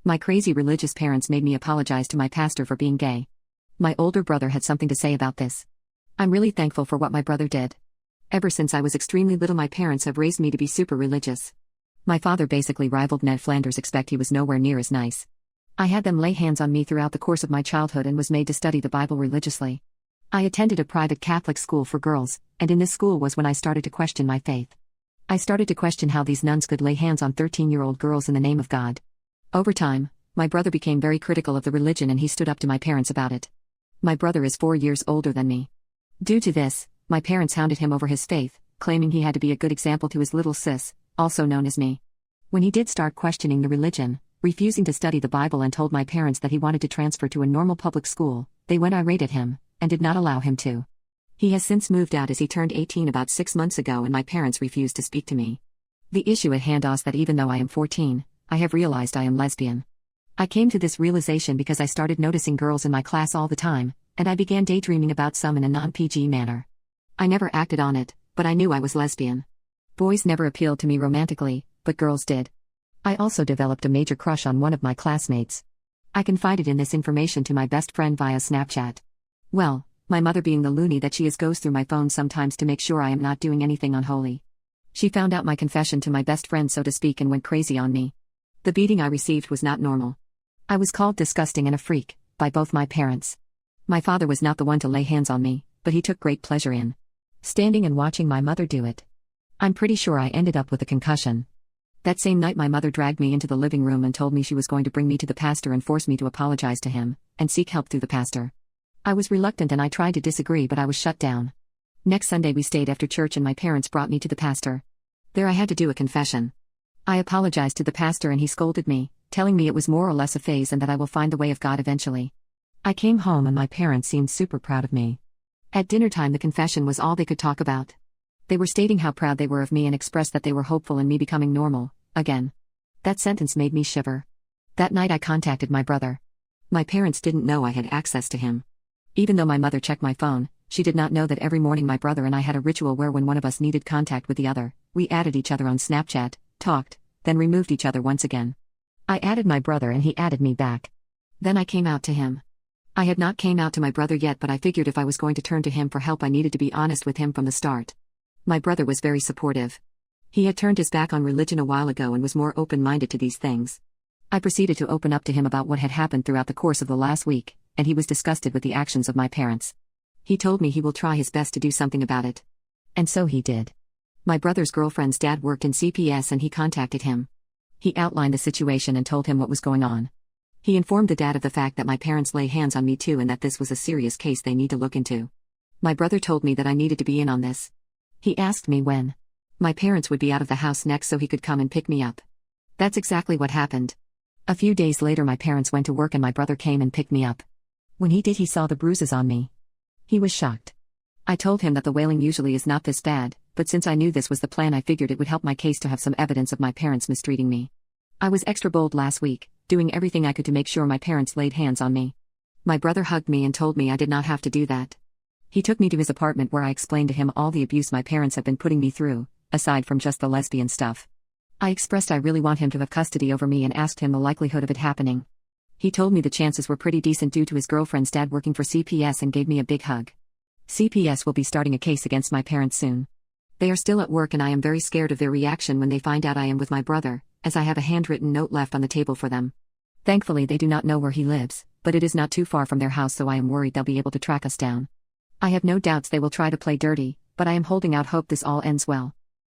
My crazy religious parents made me apologize to my pastor for being gay. My older brother had something to say about this. I'm really thankful for what my brother did. Ever since I was extremely little, my parents have raised me to be super religious. My father basically rivaled Ned Flanders, except he was nowhere near as nice. I had them lay hands on me throughout the course of my childhood and was made to study the Bible religiously. I attended a private Catholic school for girls, and in this school was when I started to question my faith. I started to question how these nuns could lay hands on 13-year-old girls in the name of God. Over time, my brother became very critical of the religion and he stood up to my parents about it. My brother is 4 years older than me. Due to this, my parents hounded him over his faith, claiming he had to be a good example to his little sis, also known as me. When he did start questioning the religion, refusing to study the Bible, and told my parents that he wanted to transfer to a normal public school, they went irate at him, and did not allow him to. He has since moved out as he turned 18 about 6 months ago, and my parents refused to speak to me. The issue at hand is that even though I am 14, I have realized I am lesbian. I came to this realization because I started noticing girls in my class all the time, and I began daydreaming about some in a non-PG manner. I never acted on it, but I knew I was lesbian. Boys never appealed to me romantically, but girls did. I also developed a major crush on one of my classmates. I confided in this information to my best friend via Snapchat. Well, my mother, being the loony that she is, goes through my phone sometimes to make sure I am not doing anything unholy. She found out my confession to my best friend, so to speak, and went crazy on me. The beating I received was not normal. I was called disgusting and a freak by both my parents. My father was not the one to lay hands on me, but he took great pleasure in standing and watching my mother do it. I'm pretty sure I ended up with a concussion. That same night, my mother dragged me into the living room and told me she was going to bring me to the pastor and force me to apologize to him and seek help through the pastor. I was reluctant and I tried to disagree, but I was shut down. Next Sunday we stayed after church and my parents brought me to the pastor. There I had to do a confession. I apologized to the pastor and he scolded me, telling me it was more or less a phase and that I will find the way of God eventually. I came home and my parents seemed super proud of me. At dinner time, the confession was all they could talk about. They were stating how proud they were of me and expressed that they were hopeful in me becoming normal again. That sentence made me shiver. That night I contacted my brother. My parents didn't know I had access to him. Even though my mother checked my phone, she did not know that every morning my brother and I had a ritual where when one of us needed contact with the other, we added each other on Snapchat, talked, then removed each other once again. I added my brother and he added me back. Then I came out to him. I had not came out to my brother yet, but I figured if I was going to turn to him for help, I needed to be honest with him from the start. My brother was very supportive. He had turned his back on religion a while ago and was more open-minded to these things. I proceeded to open up to him about what had happened throughout the course of the last week, and he was disgusted with the actions of my parents. He told me he will try his best to do something about it. And so he did. My brother's girlfriend's dad worked in CPS and he contacted him. He outlined the situation and told him what was going on. He informed the dad of the fact that my parents lay hands on me too and that this was a serious case they need to look into. My brother told me that I needed to be in on this. He asked me when my parents would be out of the house next so he could come and pick me up. That's exactly what happened. A few days later my parents went to work and my brother came and picked me up. When he did, he saw the bruises on me. He was shocked. I told him that the wailing usually is not this bad, but since I knew this was the plan, I figured it would help my case to have some evidence of my parents mistreating me. I was extra bold last week, doing everything I could to make sure my parents laid hands on me. My brother hugged me and told me I did not have to do that. He took me to his apartment where I explained to him all the abuse my parents have been putting me through, aside from just the lesbian stuff. I expressed I really want him to have custody over me and asked him the likelihood of it happening. He told me the chances were pretty decent due to his girlfriend's dad working for CPS and gave me a big hug. CPS will be starting a case against my parents soon. They are still at work and I am very scared of their reaction when they find out I am with my brother, as I have a handwritten note left on the table for them. Thankfully they do not know where he lives, but it is not too far from their house, so I am worried they'll be able to track us down. I have no doubts they will try to play dirty, but I am holding out hope this all ends well.